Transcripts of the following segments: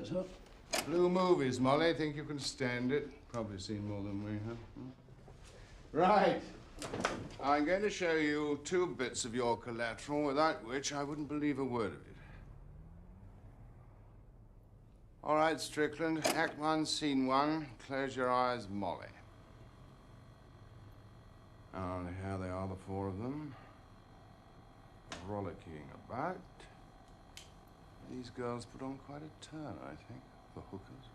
that, sir? Blue movies, Molly. Think you can stand it? Probably seen more than we have. Right. I'm going to show you 2 bits of your collateral, without which I wouldn't believe a word of it. All right, Strickland. Act 1, Scene 1. Close your eyes, Molly. And here they are, the 4 of them. Rollicking about. These girls put on quite a turn, I think, for hookers.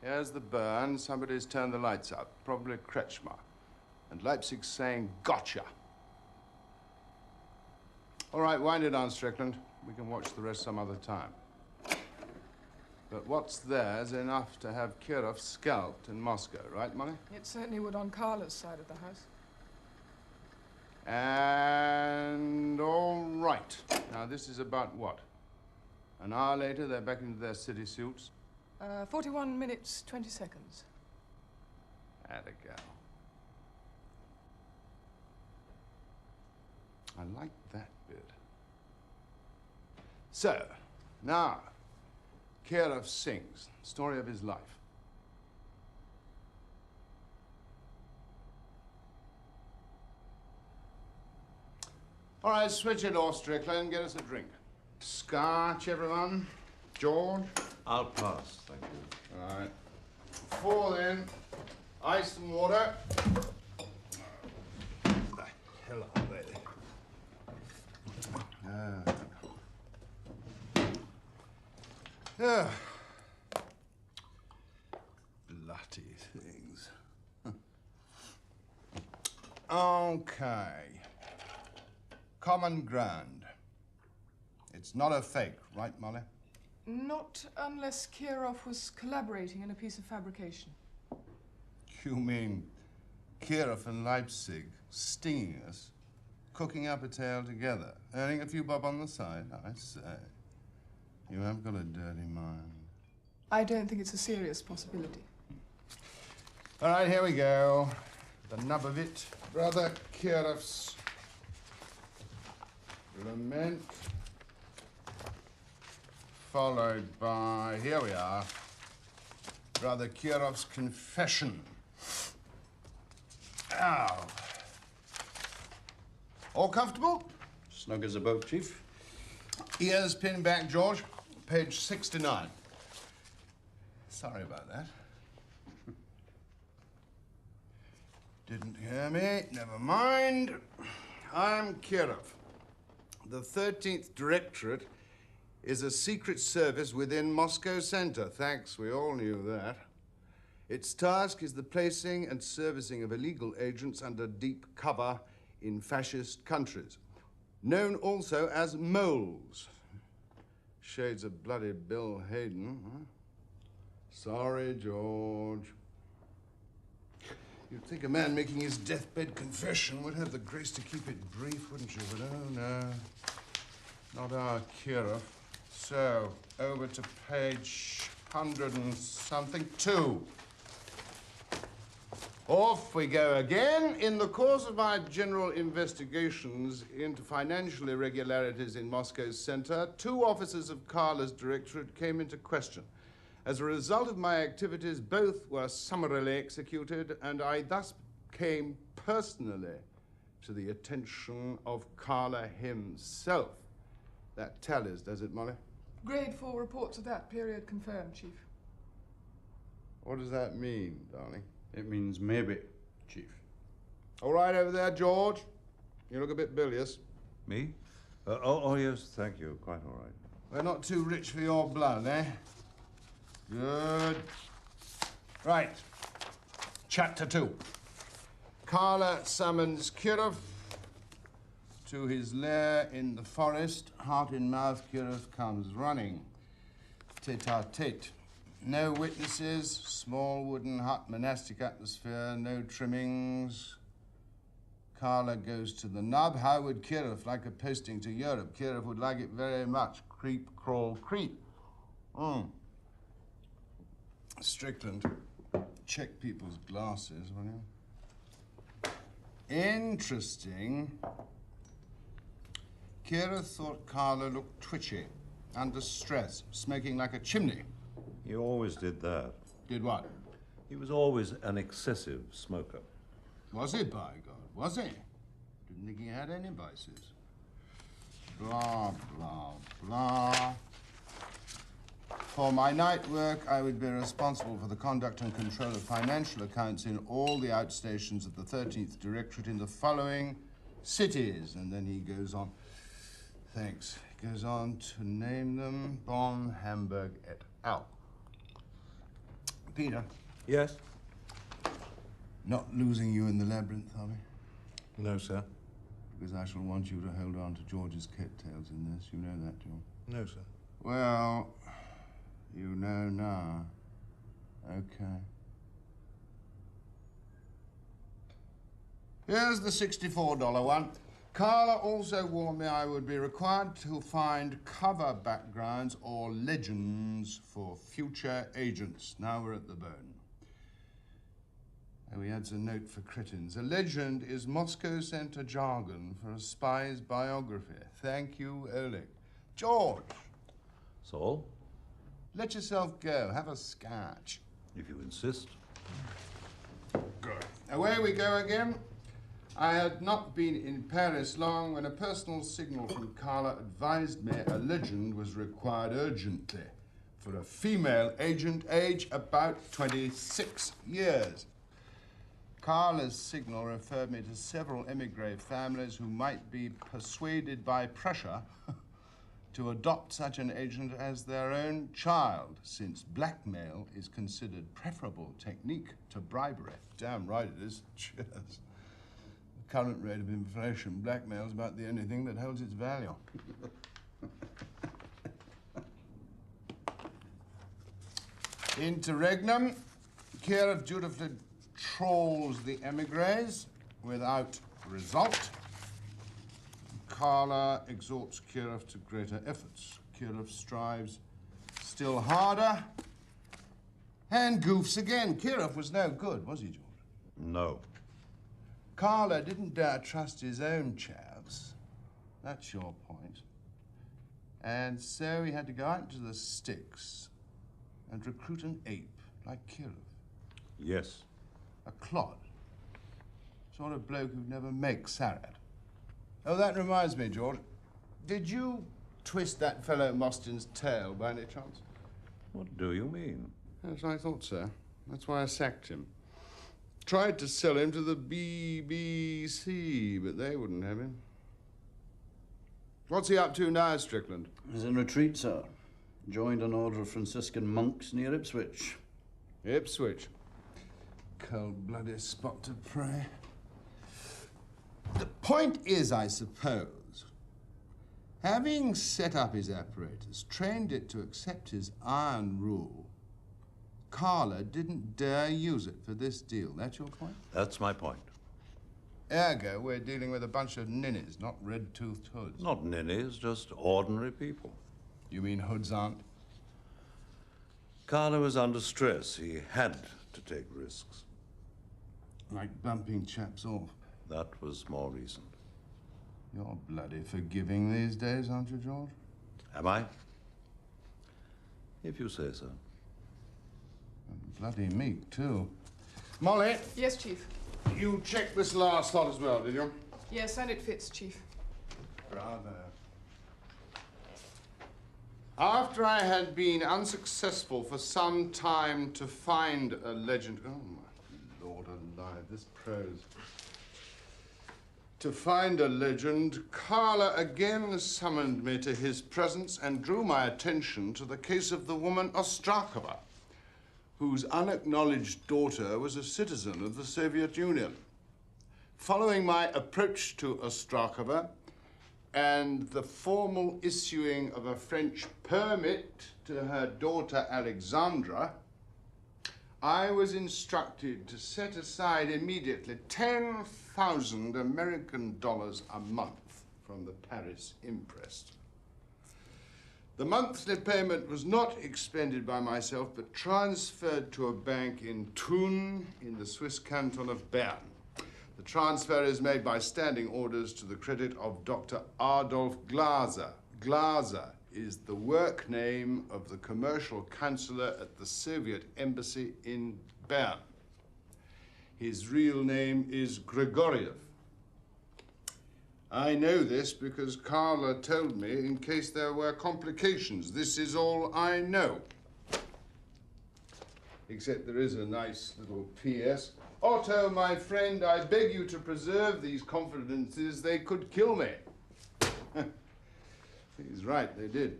Here's the burn. Somebody's turned the lights out. Probably Kretschmer. And Leipzig's saying, gotcha. All right, wind it on, Strickland. We can watch the rest some other time. But what's there's enough to have Kirov scalped in Moscow, right, Molly? It certainly would on Carla's side of the house. And all right. Now, this is about what? An hour later, they're back into their city suits? 41 minutes, 20 seconds. Atta gal. I like that bit. So, now, Kirov sings. Story of his life. All right, switch it off, Strickland. Get us a drink. Scotch, everyone. George? I'll pass, thank you. All right. 4 then. Ice and water. The hell are they? Bloody things. Okay. Common ground. It's not a fake, right, Molly? Not unless Kirov was collaborating in a piece of fabrication. You mean Kirov and Leipzig stinging us, cooking up a tale together, earning a few bob on the side? I say, you have got a dirty mind. I don't think it's a serious possibility. All right, here we go. The nub of it. Brother Kirov's lament, followed by, here we are, Brother Kirov's confession. Ow. All comfortable? Snug as a boat, Chief. Ears pinned back, George. Page 69. Sorry about that. Didn't hear me. Never mind. I'm Kirov. The 13th Directorate is a secret service within Moscow Center. Thanks, we all knew that. Its task is the placing and servicing of illegal agents under deep cover in fascist countries, known also as moles. Shades of bloody Bill Hayden, huh? Sorry, George. You'd think a man making his deathbed confession would have the grace to keep it brief, wouldn't you? But oh, no. Not our Kirov. So, over to page 100 and something, 2. Off we go again. In the course of my general investigations into financial irregularities in Moscow's center, 2 officers of Carla's directorate came into question. As a result of my activities, both were summarily executed, and I thus came personally to the attention of Carla himself. That tallies, does it, Molly? Grade 4 reports of that period confirmed, Chief. What does that mean, darling? It means maybe, Chief. All right over there, George? You look a bit bilious. Me? Oh, yes, thank you. Quite all right. We're not too rich for your blood, eh? Good. Right. Chapter 2. Carla summons Kirov to his lair in the forest. Heart in mouth, Kirov comes running. Tete-a-tete. No witnesses, small wooden hut, monastic atmosphere, no trimmings. Carla goes to the nub. How would Kirov like a posting to Europe? Kirov would like it very much. Creep, crawl, creep. Strickland, check people's glasses, will you? Interesting. Kira thought Carla looked twitchy, under stress, smoking like a chimney. He always did that. Did what? He was always an excessive smoker. Was he, by God? Was he? Didn't think he had any vices. Blah, blah, blah. For my night work, I would be responsible for the conduct and control of financial accounts in all the outstations of the 13th Directorate in the following cities. And then he goes on. Thanks. He goes on to name them Bonn, Hamburg, et al. Peter. Yes? Not losing you in the labyrinth, are we? No, sir. Because I shall want you to hold on to George's coattails in this. You know that, George? No, sir. Well, you know now. Okay. Here's the $64 one. Carla also warned me I would be required to find cover backgrounds or legends for future agents. Now we're at the bone. And he adds a note for cretins. A legend is Moscow Center jargon for a spy's biography. Thank you, Oleg. George, So? let yourself go. Have a scotch. If you insist. Good. Away we go again. I had not been in Paris long when a personal signal from Carla advised me a legend was required urgently for a female agent, age about 26 years. Carla's signal referred me to several emigre families who might be persuaded by pressure to adopt such an agent as their own child, since blackmail is considered preferable technique to bribery. Damn right it is. Cheers. The current rate of inflation, blackmail is about the only thing that holds its value. Interregnum, Kira dutifully trolls the emigres without result. Carla exhorts Kirov to greater efforts. Kirov strives still harder and goofs again. Kirov was no good, was he, George? No. Carla didn't dare trust his own chaps. That's your point. And so he had to go out into the sticks and recruit an ape like Kirov. Yes. A clod. Sort of bloke who'd never make Sarad. Oh, that reminds me, George. Did you twist that fellow Mostyn's tail by any chance? What do you mean? Yes, I thought so. That's why I sacked him. Tried to sell him to the BBC, but they wouldn't have him. What's he up to now, Strickland? He's in retreat, sir. Joined an order of Franciscan monks near Ipswich. Ipswich. Cold-blooded spot to pray. The point is, I suppose, having set up his apparatus, trained it to accept his iron rule, Carla didn't dare use it for this deal. That's your point? That's my point. Ergo, we're dealing with a bunch of ninnies, not red-toothed hoods. Not ninnies, just ordinary people. You mean hoods aren't? Carla was under stress. He had to take risks. Like bumping chaps off. That was more recent. You're bloody forgiving these days, aren't you, George? Am I? If you say so. And bloody meek, too. Molly, Yes, Chief. you checked this last lot as well, did you? Yes, and it fits, Chief. Bravo. After I had been unsuccessful for some time to find a legend... Oh, my Lord alive, this prose. To find a legend, Carla again summoned me to his presence and drew my attention to the case of the woman Ostrakova, whose unacknowledged daughter was a citizen of the Soviet Union. Following my approach to Ostrakova and the formal issuing of a French permit to her daughter Alexandra, I was instructed to set aside immediately 10,000 American dollars a month from the Paris imprest. The monthly payment was not expended by myself, but transferred to a bank in Thun in the Swiss canton of Bern. The transfer is made by standing orders to the credit of Dr. Adolf Glaser. Glaser is the work name of the commercial counselor at the Soviet embassy in Bern. His real name is Grigoriev. I know this because Carla told me in case there were complications. This is all I know. Except there is a nice little P.S. Otto, my friend, I beg you to preserve these confidences. They could kill me. He's right, they did.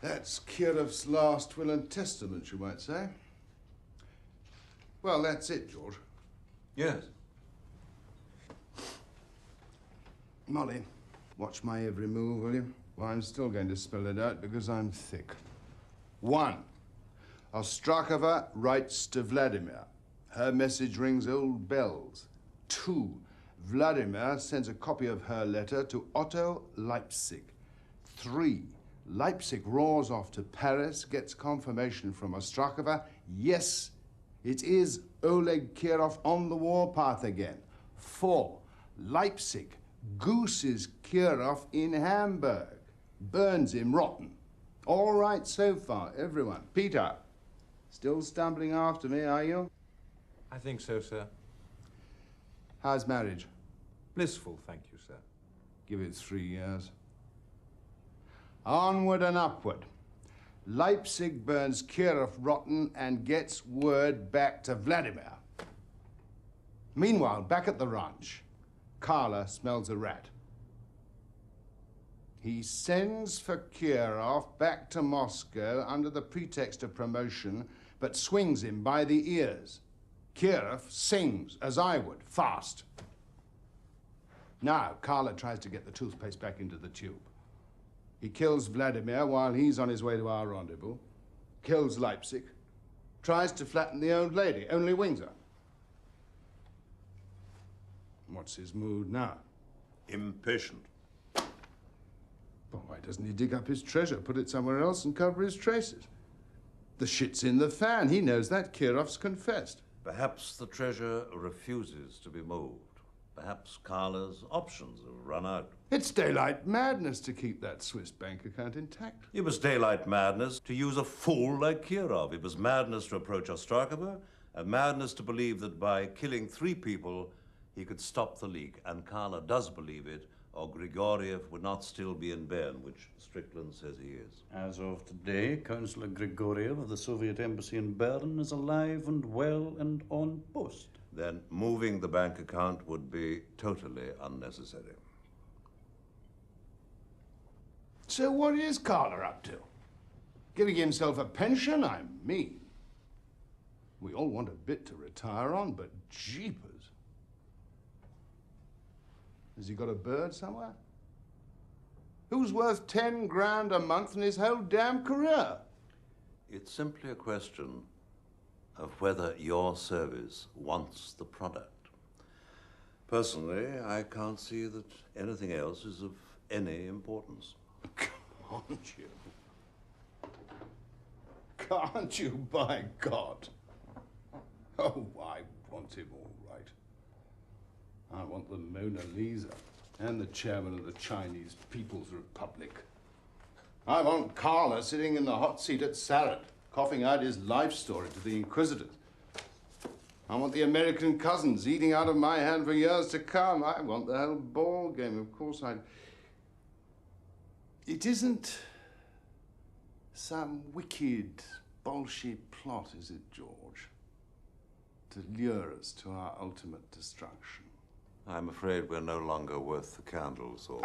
That's Kirov's last will and testament, you might say. Well, that's it, George. Yes. Molly, watch my every move, will you? Well, I'm still going to spell it out because I'm thick. 1. Ostrakova writes to Vladimir. Her message rings old bells. 2. Vladimir sends a copy of her letter to Otto Leipzig. 3. Leipzig roars off to Paris, gets confirmation from Ostrakova. Yes, it is Oleg Kirov on the warpath again. 4. Leipzig gooses Kirov in Hamburg. Burns him rotten. All right so far, everyone. Peter, still stumbling after me, are you? I think so, sir. How's marriage? Blissful, thank you, sir. Give it 3 years. Onward and upward. Leipzig burns Kirov rotten and gets word back to Vladimir. Meanwhile, back at the ranch, Carla smells a rat. He sends for Kirov back to Moscow under the pretext of promotion, but swings him by the ears. Kirov sings, as I would, fast. Now, Carla tries to get the toothpaste back into the tube. He kills Vladimir while he's on his way to our rendezvous, kills Leipzig, tries to flatten the old lady, only wings her. What's his mood now? Impatient. Well, why doesn't he dig up his treasure, put it somewhere else, and cover his traces? The shit's in the fan. He knows that. Kirov's confessed. Perhaps the treasure refuses to be moved. Perhaps Carla's options have run out. It's daylight madness to keep that Swiss bank account intact. It was daylight madness to use a fool like Kirov. It was madness to approach Ostrakova, and madness to believe that by killing 3 people, he could stop the leak. And Carla does believe it, or Grigoriev would not still be in Bern, which Strickland says he is. As of today, Councillor Grigoriev of the Soviet Embassy in Bern is alive and well and on post. Then moving the bank account would be totally unnecessary. So what is Carla up to? Giving himself a pension? I mean. We all want a bit to retire on, but jeepers. Has he got a bird somewhere? Who's worth 10 grand a month in his whole damn career? It's simply a question of whether your service wants the product. Personally, I can't see that anything else is of any importance. Can't you? Can't you, by God? Oh, I want him all right. I want the Mona Lisa and the chairman of the Chinese People's Republic. I want Carla sitting in the hot seat at Sarad, coughing out his life story to the Inquisitors. I want the American cousins eating out of my hand for years to come. I want the whole ball game. Of course, It isn't some wicked, bullshit plot, is it, George? To lure us to our ultimate destruction. I'm afraid we're no longer worth the candles, or...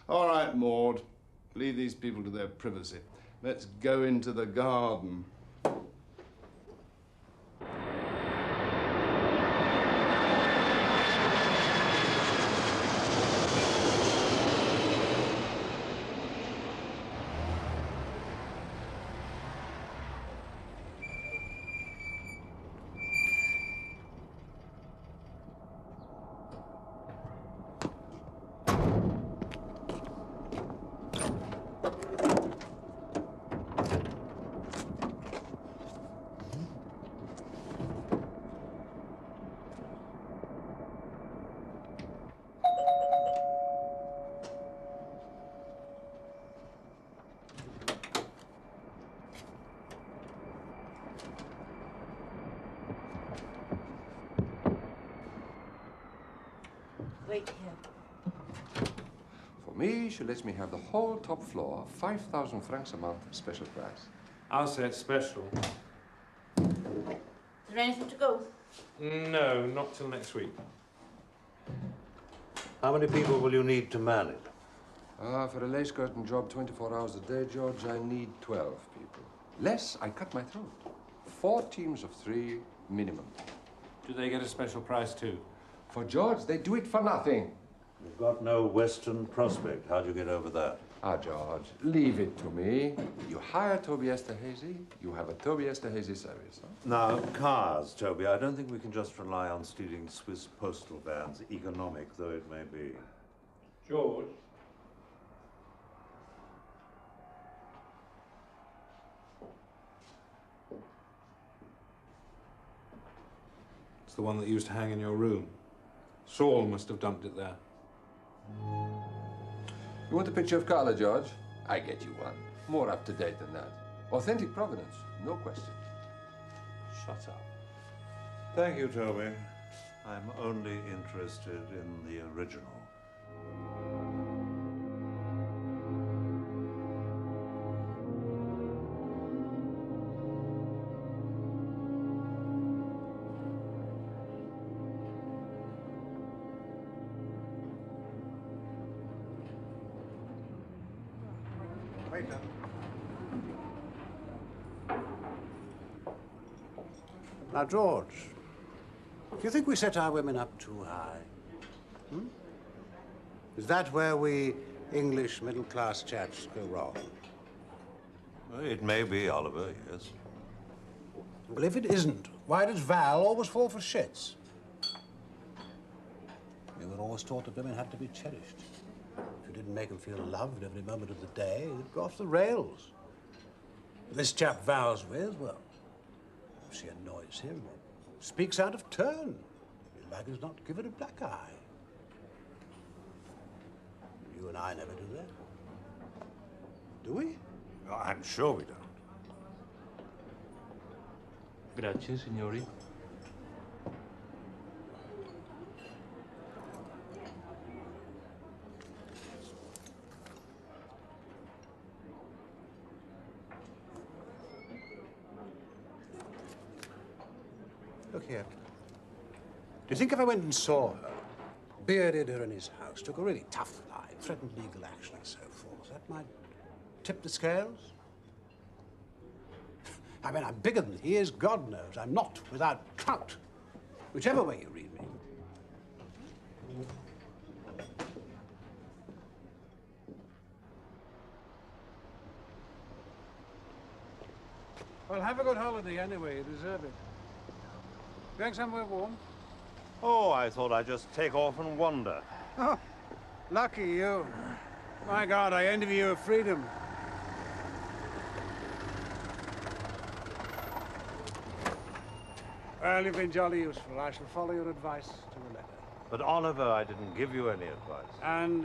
All right, Maud. Leave these people to their privacy. Let's go into the garden. wait here. For me, she lets me have the whole top floor, 5,000 francs a month, special price. I'll say it's special. Is there anything to go? No, not till next week. How many people will you need to man it? For a lace curtain job 24 hours a day, George, I need 12 people. Less, I cut my throat. 4 teams of 3 minimum. Do they get a special price too? For George, they do it for nothing. You've got no Western prospect. How'd you get over that? Ah, George, leave it to me. You hire Toby Esterhazy, you have a Toby Esterhazy service. Huh? Now, cars, Toby. I don't think we can just rely on stealing Swiss postal vans, economic though it may be. George? It's the one that used to hang in your room. Saul must have dumped it there. You want a picture of Carla, George? I get you one. More up to date than that. Authentic provenance, no question. Shut up. Thank you, Toby. I'm only interested in the original. Now, George, do you think we set our women up too high? Hmm? Is that where we English middle-class chaps go wrong? Well, it may be, Oliver, yes. Well, if it isn't, why does Val always fall for shits? We were always taught that women had to be cherished. If you didn't make them feel loved every moment of the day, they'd go off the rails. This chap Val's with, well, she annoys him, speaks out of turn. You'd like us not to give her a black eye. You and I never do that. Do we? Oh, I'm sure we don't. Grazie, signori. Look here. Do you think if I went and saw her, bearded her in his house, took a really tough line, threatened legal action and so forth, that might tip the scales? I mean, I'm bigger than he is, God knows. I'm not without clout, whichever way you read me. Well, have a good holiday anyway. You deserve it. Going somewhere warm? Oh, I thought I'd just take off and wander. Oh, lucky you. My God, I envy you of freedom. Well, you've been jolly useful. I shall follow your advice to the letter. But, Oliver, I didn't give you any advice. And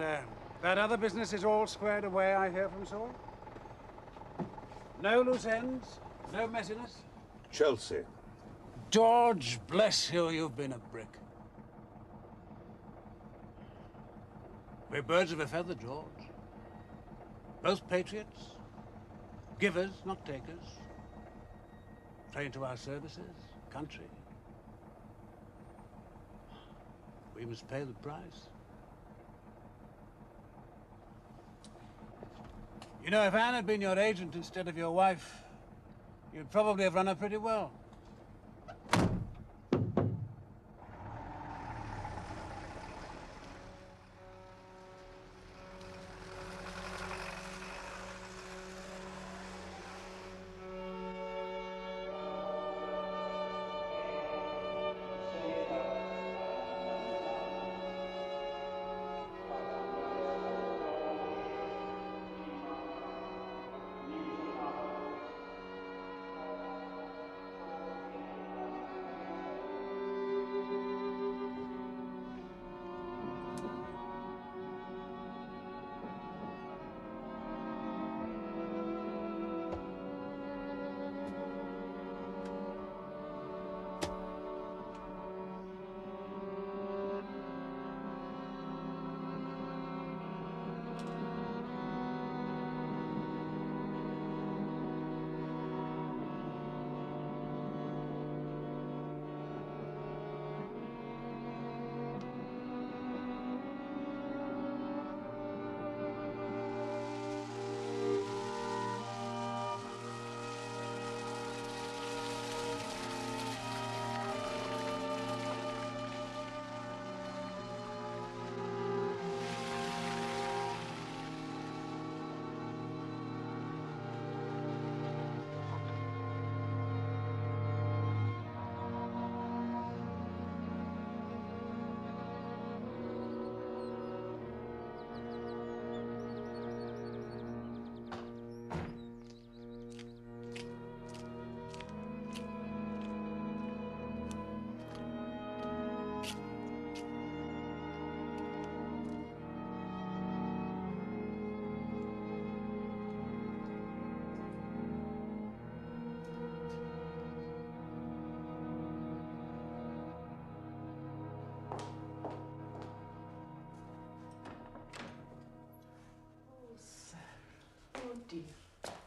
that other business is all squared away, I hear from Saul? No loose ends? No messiness? Chelsea. George, bless you, you've been a brick. We're birds of a feather, George. Both patriots. Givers, not takers. Trained to our services, country. We must pay the price. You know, if Anne had been your agent instead of your wife, you'd probably have run her pretty well.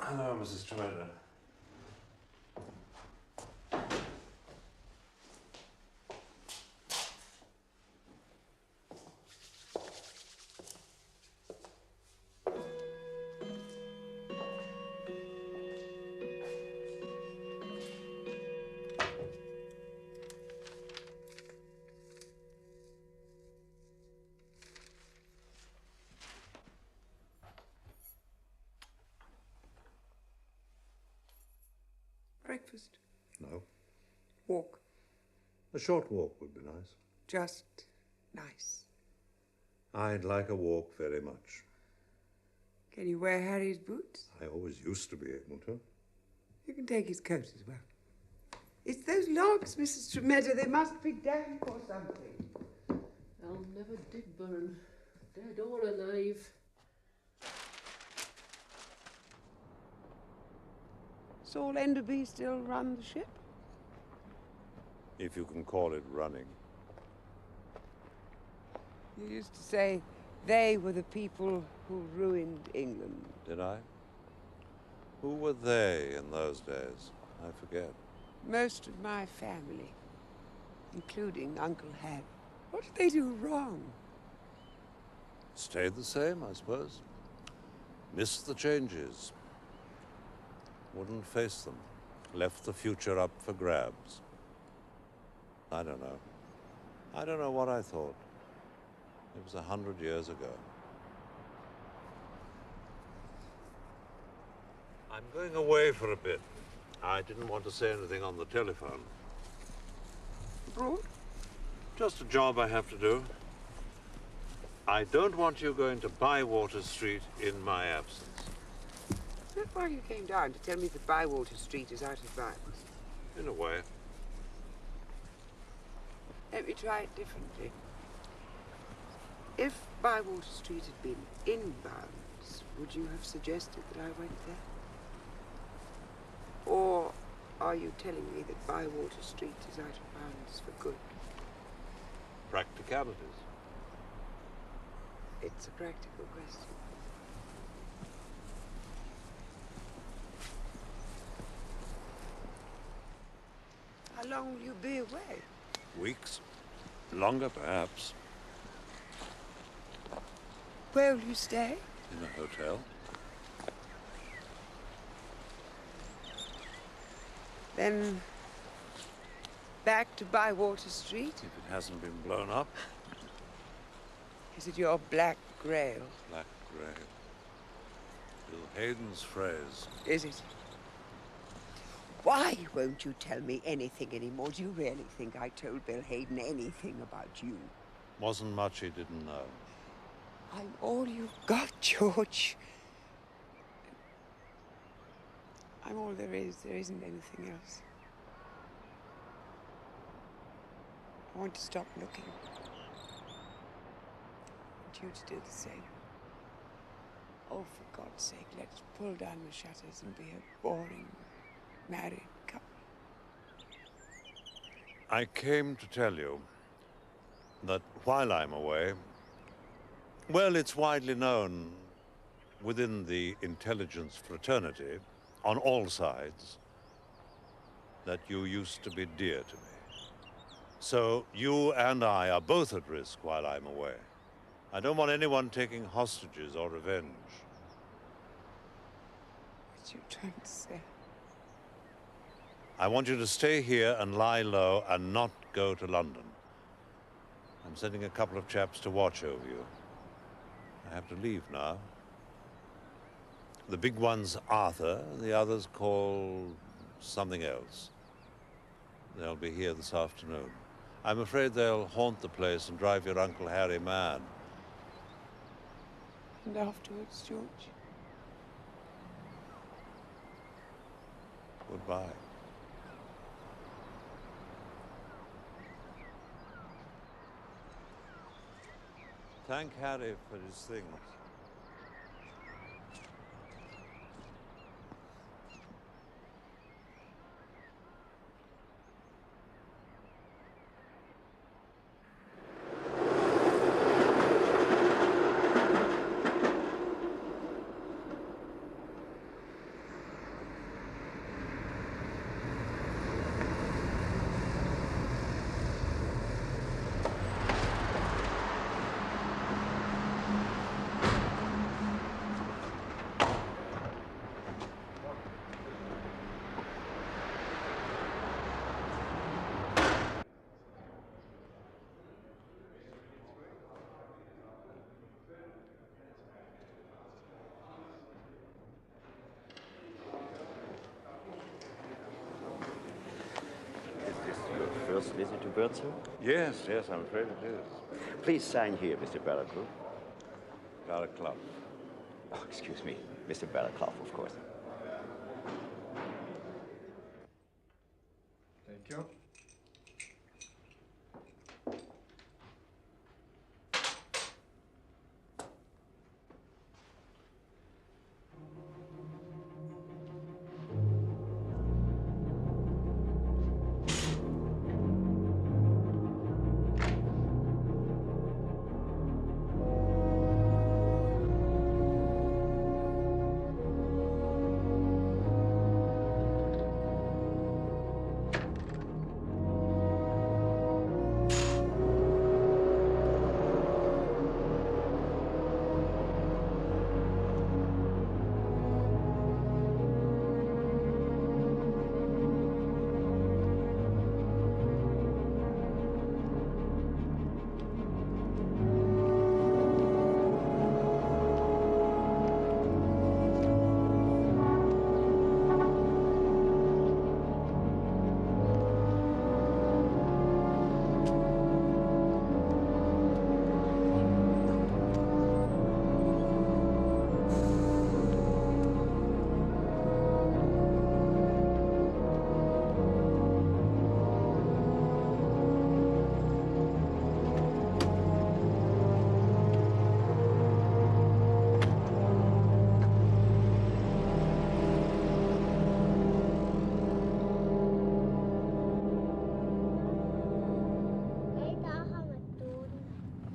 Hello, Mrs. Tremenda. Breakfast. No. Walk. A short walk would be nice. Just nice. I'd like a walk very much. Can you wear Harry's boots? I always used to be able to. You can take his coat as well. It's those logs, Mrs. Tremenda. They must be damp or something. I'll never dig burn, dead or alive. Saul Enderby still run the ship? If you can call it running. You used to say they were the people who ruined England. Did I? Who were they in those days? I forget. Most of my family, including Uncle Harry. What did they do wrong? Stayed the same, I suppose. Missed the changes. Wouldn't face them. Left the future up for grabs. I don't know. I don't know what I thought. It was 100 years ago. I'm going away for a bit. I didn't want to say anything on the telephone. Abroad? Just a job I have to do. I don't want you going to Bywater Street in my absence. Is that why you came down, to tell me that Bywater Street is out of bounds? In a way. Let me try it differently. If Bywater Street had been in bounds, would you have suggested that I went there? Or are you telling me that Bywater Street is out of bounds for good? Practicalities. It's a practical question. How long will you be away? Weeks. Longer, perhaps. Where will you stay? In a hotel. Then back to Bywater Street? If it hasn't been blown up. Is it your black grail? Black grey. Bill Hayden's phrase. Is it? Why won't you tell me anything anymore? Do you really think I told Bill Hayden anything about you? Wasn't much he didn't know. I'm all you've got, George. I'm all there is. There isn't anything else. I want to stop looking. I want you to do the same. Oh, for God's sake, let's pull down the shutters and be a boring married couple. I came to tell you that while I'm away, well, it's widely known within the intelligence fraternity, on all sides, that you used to be dear to me. So you and I are both at risk while I'm away. I don't want anyone taking hostages or revenge. What are you trying to say? I want you to stay here and lie low and not go to London. I'm sending a couple of chaps to watch over you. I have to leave now. The big one's Arthur, the other's called something else. They'll be here this afternoon. I'm afraid they'll haunt the place and drive your Uncle Harry mad. And afterwards, George? Goodbye. Thank Harry for his things. first visit to Bert, sir? Yes, I'm afraid it is. Please sign here, Mr. Barraclough. Barraclough. Oh, excuse me, Mr. Barraclough, of course. Thank you.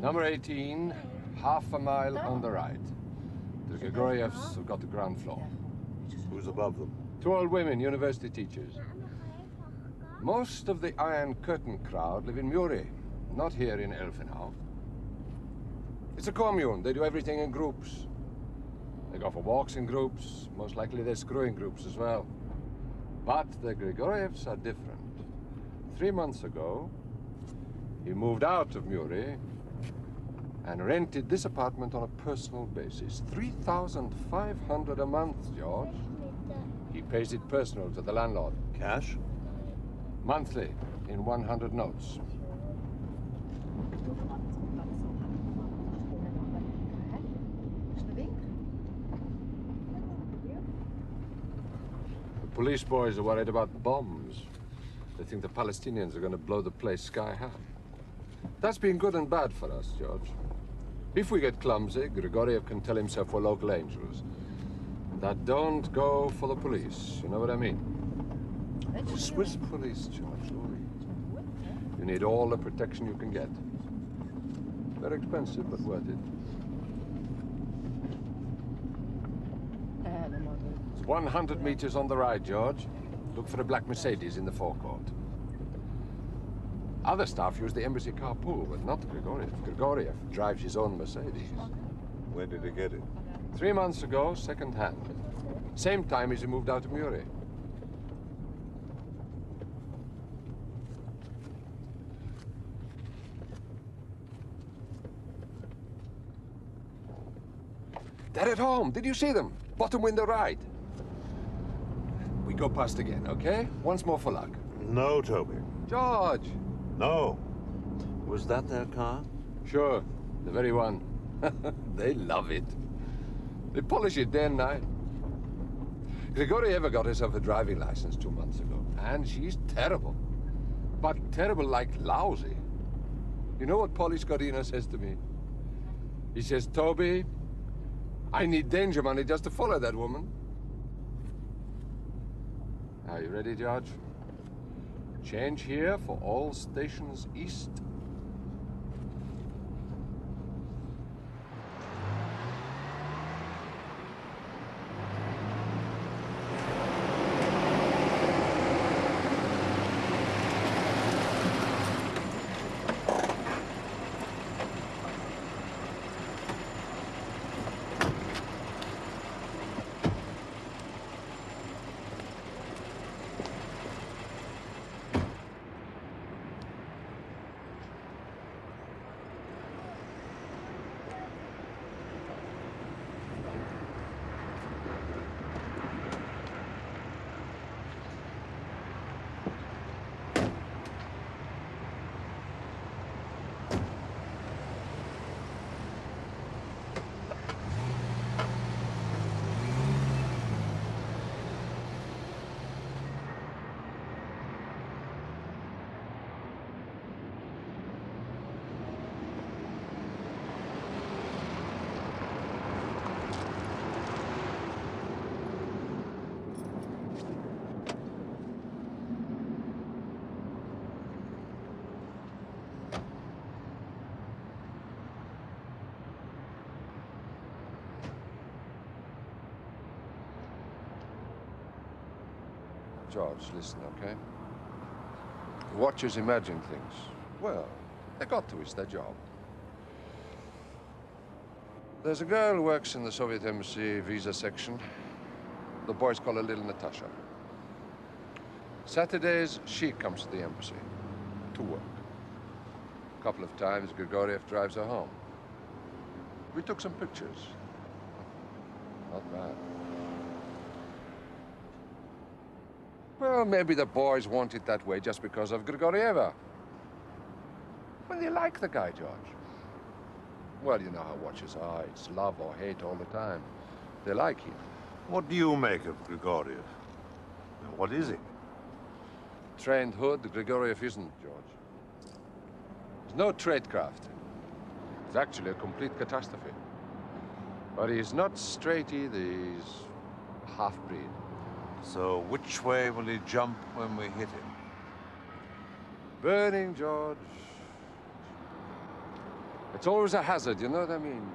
Number 18, half a mile on the right. The Grigorievs have got the ground floor. Who's above them? 2 old women, university teachers. Most of the Iron Curtain crowd live in Muri, not here in Elfenau. It's a commune. They do everything in groups. They go for walks in groups. Most likely they're screwing groups as well. But the Grigorievs are different. 3 months ago, he moved out of Muri and rented this apartment on a personal basis. 3,500 a month, George. He pays it personal to the landlord. Cash? Monthly, in 100 notes. The police boys are worried about bombs. They think the Palestinians are going to blow the place sky high. That's been good and bad for us, George. If we get clumsy, Grigoriev can tell himself we're local angels that don't go for the police. You know what I mean? Swiss police, George. You need all the protection you can get. Very expensive, but worth it. It's 100 meters on the right, George. Look for a black Mercedes in the forecourt. Other staff use the embassy carpool, but not Grigoriev. Grigoriev drives his own Mercedes. When did he get it? 3 months ago, second hand. Same time as he moved out of Muri. They're at home. Did you see them? Bottom window right. We go past again, okay? Once more for luck. No, Toby. George! No. Was that their car? Sure, the very one. They love it. They polish it day and night. Grigorieva got herself a driving license 2 months ago, and she's terrible. But terrible like lousy. You know what Polly Scorina says to me? He says, Toby, I need danger money just to follow that woman. Are you ready, George? Change here for all stations east. George, listen, okay? Watchers imagine things. Well, they got to, it's their job. There's a girl who works in the Soviet Embassy visa section. The boys call her Little Natasha. Saturdays, she comes to the embassy to work. A couple of times, Grigoriev drives her home. We took some pictures. Not bad. Well, maybe the boys want it that way just because of Grigorieva. Well, they like the guy, George. Well, you know how watchers are. It's love or hate all the time. They like him. What do you make of Grigoriev? And what is he? Trained hood, Grigoriev isn't, George. He's no tradecraft. He's actually a complete catastrophe. But he's not straight either. He's half-breed. So which way will he jump when we hit him? Burning, George. It's always a hazard, you know what I mean?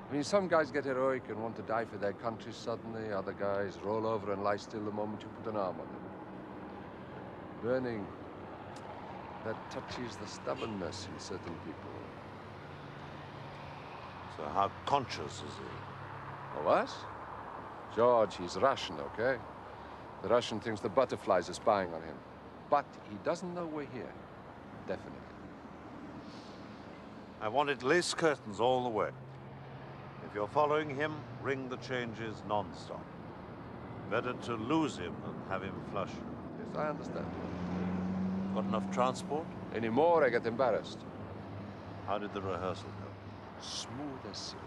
I mean, some guys get heroic and want to die for their country suddenly. Other guys roll over and lie still the moment you put an arm on them. Burning, that touches the stubbornness in certain people. So how conscious is he? Of us? George, he's Russian, okay? The Russian thinks the butterflies are spying on him. But he doesn't know we're here. Definitely. I wanted lace curtains all the way. If you're following him, ring the changes non-stop. Better to lose him than have him flush you. Yes, I understand. Got enough transport? Any more, I get embarrassed. How did the rehearsal go? Smooth as silk.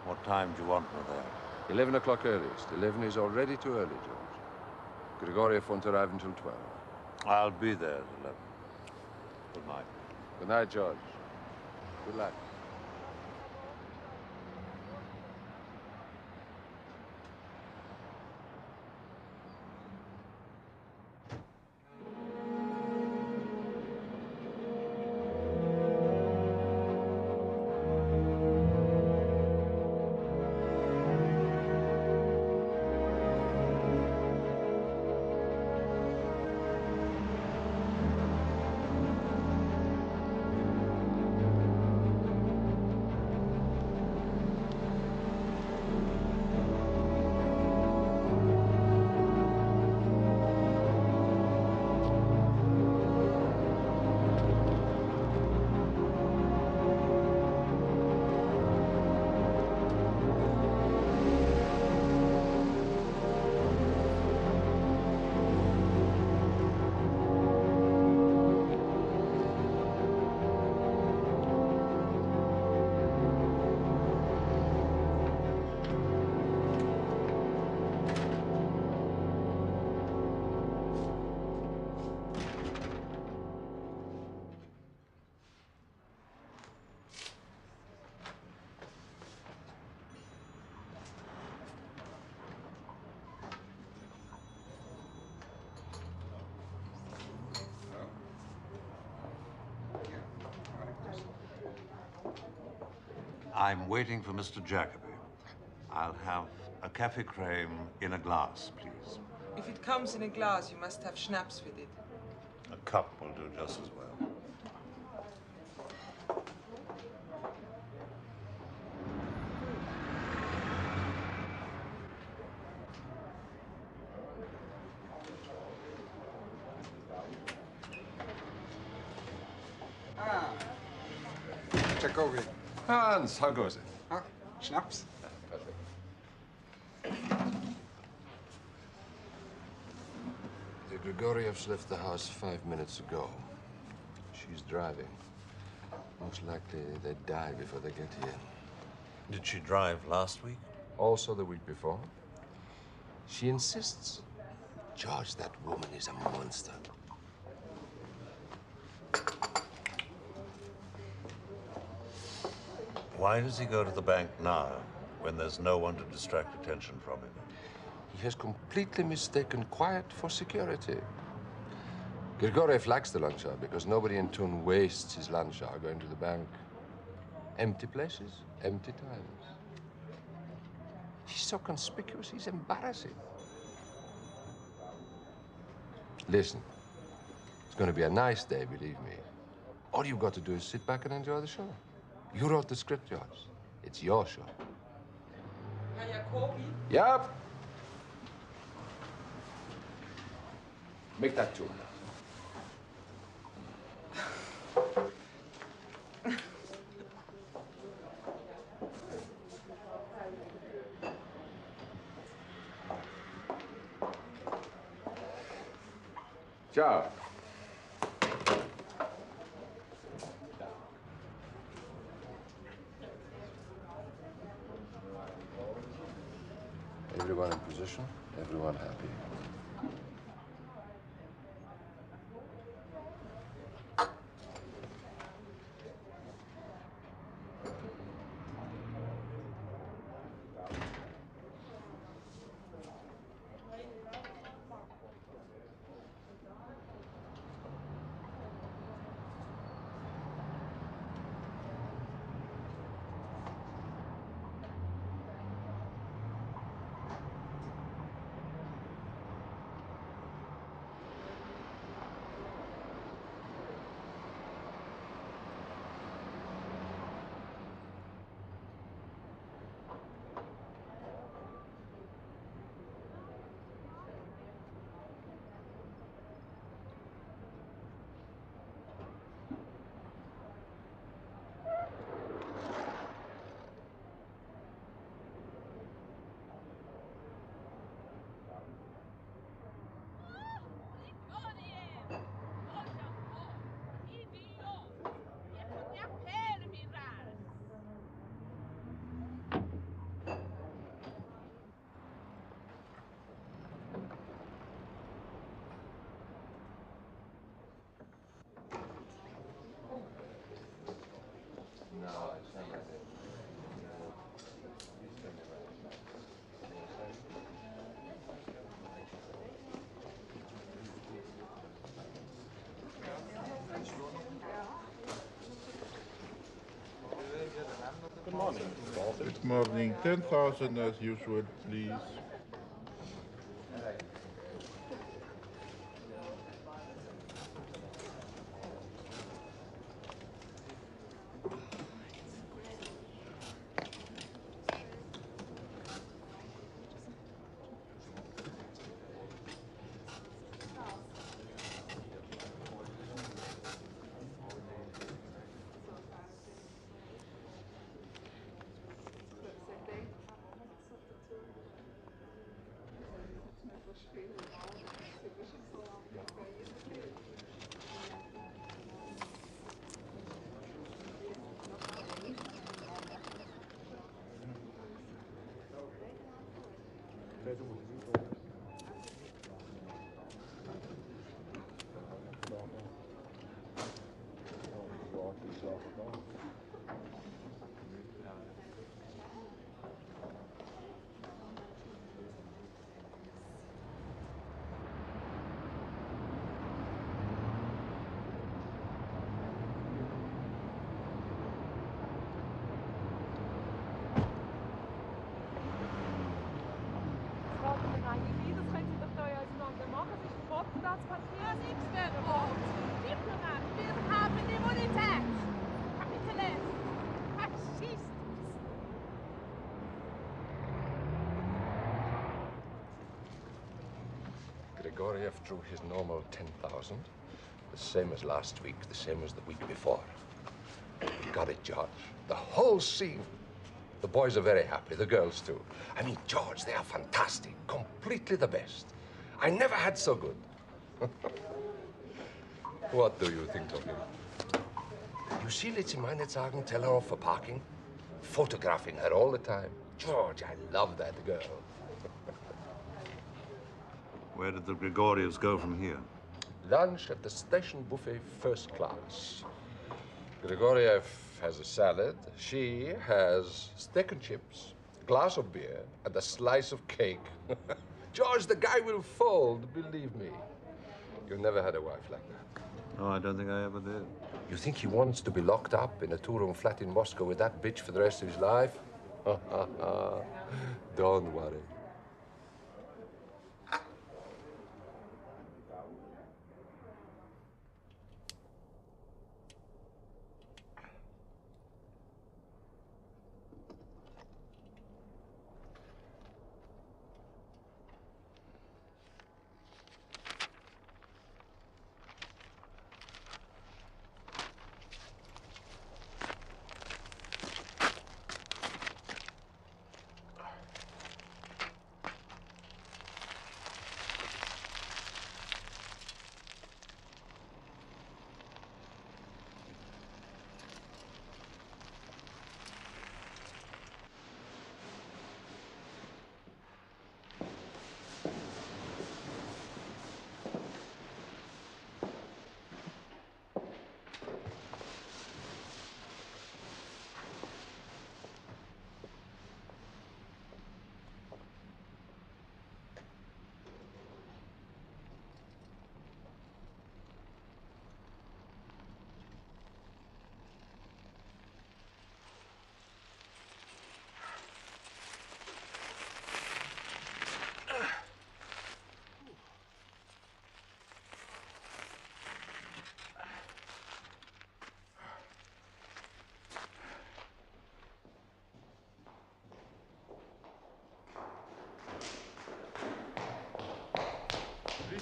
What time do you want me there? 11 o'clock earliest. 11 is already too early, George. Grigoriev won't arrive until 12. I'll be there at 11. Good night. Good night, George. Good luck. I'm waiting for Mr. Jacobi. I'll have a cafe creme in a glass, please. If it comes in a glass, you must have schnapps with it. A cup will do just as well. Jacobi. Hans, how goes it? Ah, Schnaps? The Grigorievs left the house 5 minutes ago. She's driving. Most likely they'd die before they get here. Did she drive last week? Also the week before. She insists. George, that woman is a monster. Why does he go to the bank now, when there's no one to distract attention from him? He has completely mistaken quiet for security. Grigoriev likes the lunch hour because nobody in Tun wastes his lunch hour going to the bank. Empty places, empty times. He's so conspicuous, he's embarrassing. Listen, it's going to be a nice day, believe me. All you've got to do is sit back and enjoy the show. You wrote the script, George. It's your show. Herr Jacobi? Yep. Make that two. Ciao. Everyone in position, everyone happy. Good morning. Good morning. 10,000 as usual, please. Grigoriev drew his normal 10,000. The same as last week, the same as the week before. You got it, George. The whole scene. The boys are very happy, the girls too. I mean, George, they are fantastic. Completely the best. I never had so good. What do you think of him? You see Litzy Meinetzagen tell her off for parking? Photographing her all the time. George, I love that girl. Where did the Grigorievs go from here? Lunch at the station buffet, first class. Grigoriev has a salad. She has steak and chips, a glass of beer, and a slice of cake. George, the guy will fold, believe me. You've never had a wife like that. No, I don't think I ever did. You think he wants to be locked up in a two-room flat in Moscow with that bitch for the rest of his life? Don't worry.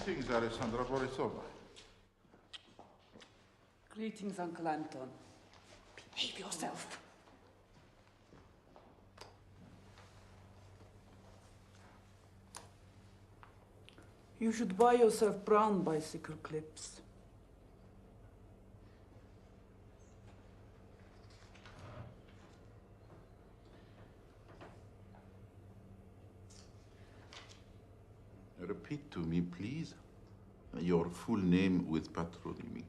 Greetings, Alessandra Borisova. Greetings, Uncle Anton. Behave yourself. You should buy yourself brown bicycle clips. Repeat to me, please, your full name with patronymic.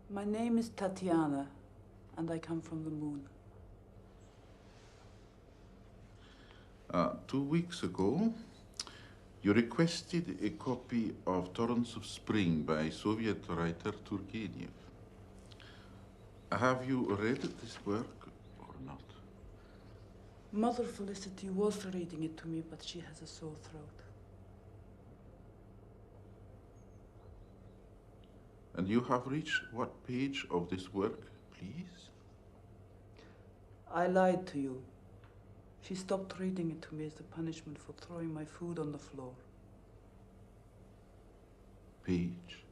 My name is Tatiana, and I come from the moon. 2 weeks ago, you requested a copy of Torrents of Spring by Soviet writer Turgenev. Have you read this work or not? Mother Felicity was reading it to me, but she has a sore throat. And you have reached what page of this work, please? I lied to you. She stopped reading it to me as a punishment for throwing my food on the floor. Page?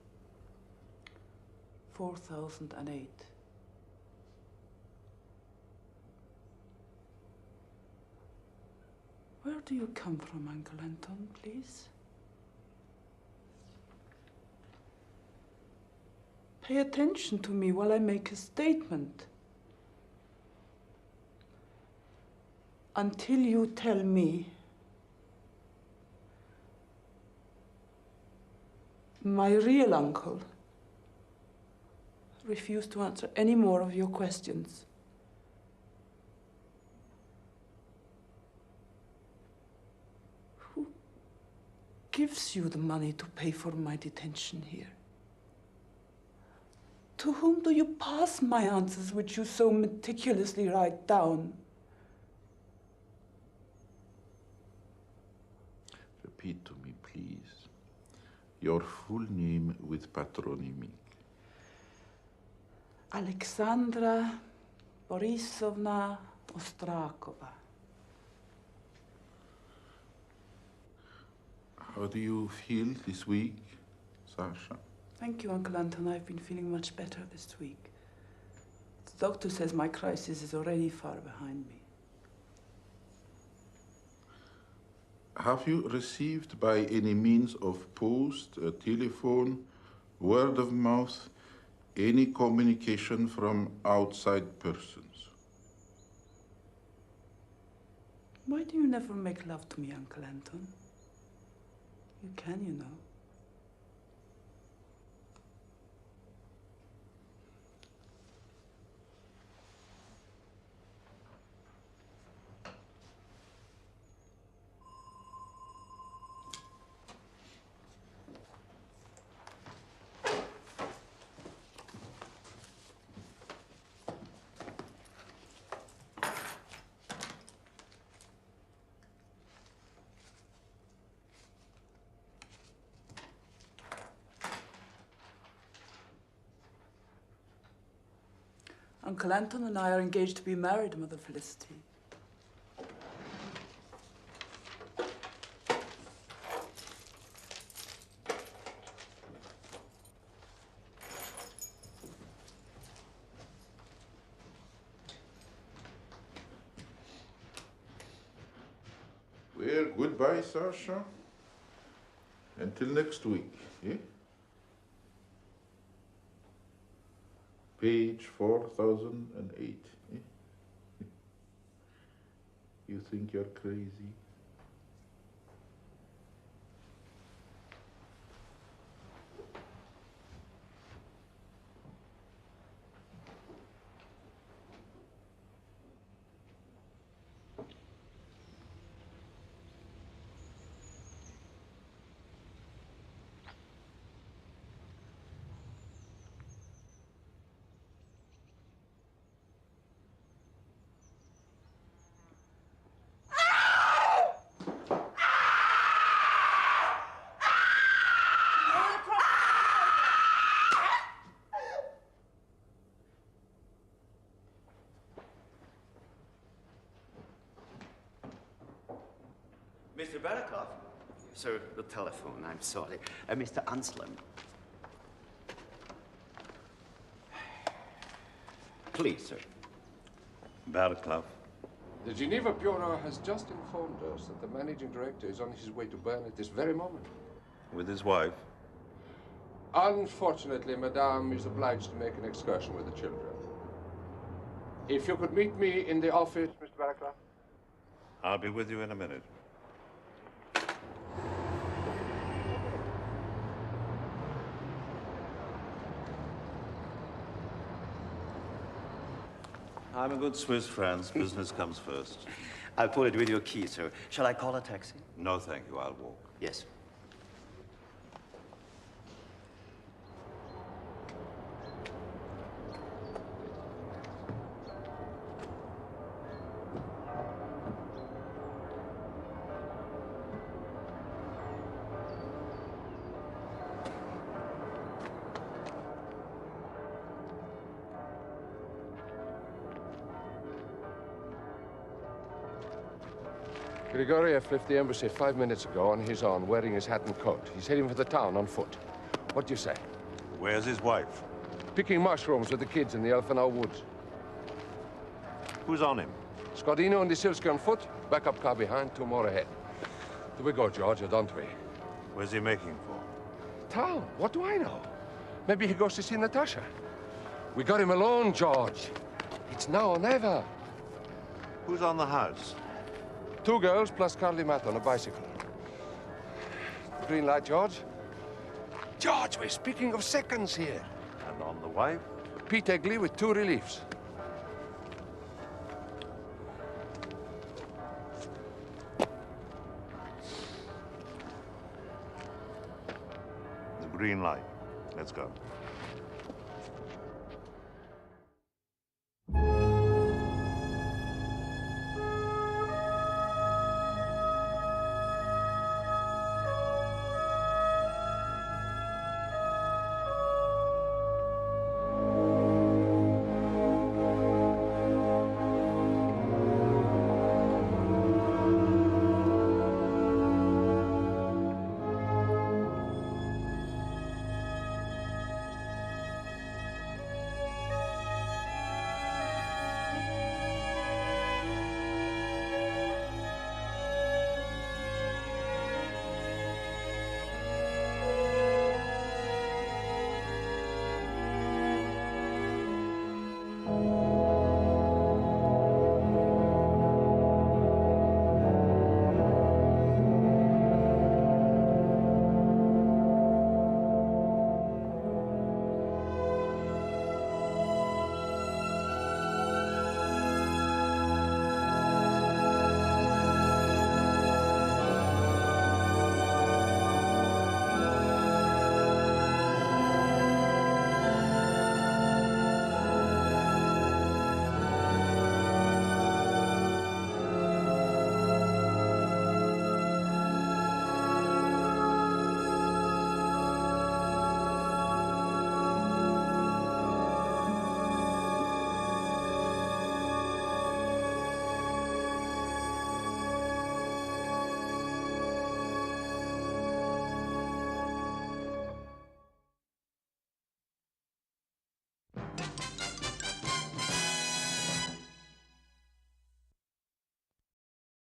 4008. Where do you come from, Uncle Anton, please? Pay attention to me while I make a statement. Until you tell me my real uncle refused to answer any more of your questions. Who gives you the money to pay for my detention here? To whom do you pass my answers, which you so meticulously write down? Repeat to me, please, your full name with patronymic. Alexandra Borisovna Ostrakova. How do you feel this week, Sasha? Thank you, Uncle Anton. I've been feeling much better this week. The doctor says my crisis is already far behind me. Have you received by any means of post, telephone, word of mouth, any communication from outside persons? Why do you never make love to me, Uncle Anton? You can, you know. Uncle Anton and I are engaged to be married, Mother Felicity. Well, goodbye, Sasha. Until next week, eh? Page 4008. Eh? You think you're crazy? Mr. Barakoff? Sir, the telephone, I'm sorry. Mr. Anselm. Please, sir. Barakoff. The Geneva Bureau has just informed us that the managing director is on his way to Bern at this very moment. With his wife? Unfortunately, Madame is obliged to make an excursion with the children. If you could meet me in the office, Mr. Barakoff. I'll be with you in a minute. I'm a good Swiss, France. Business comes first. I'll put it with your key, sir. Shall I call a taxi? No, thank you. I'll walk. Yes. Grigoriev left the embassy 5 minutes ago on his own, wearing his hat and coat. He's heading for the town on foot. What do you say? Where's his wife? Picking mushrooms with the kids in the Elfenau woods. Who's on him? Scodino and Disilski on foot, backup car behind, 2 more ahead. Do we go, George, or don't we? Where's he making for? Town, what do I know? Maybe he goes to see Natasha. We got him alone, George. It's now or never. Who's on the house? 2 girls plus Carly Matt on a bicycle. Green light, George. George, we're speaking of seconds here. And on the wife? Pete Egley with 2 reliefs. The green light. Let's go.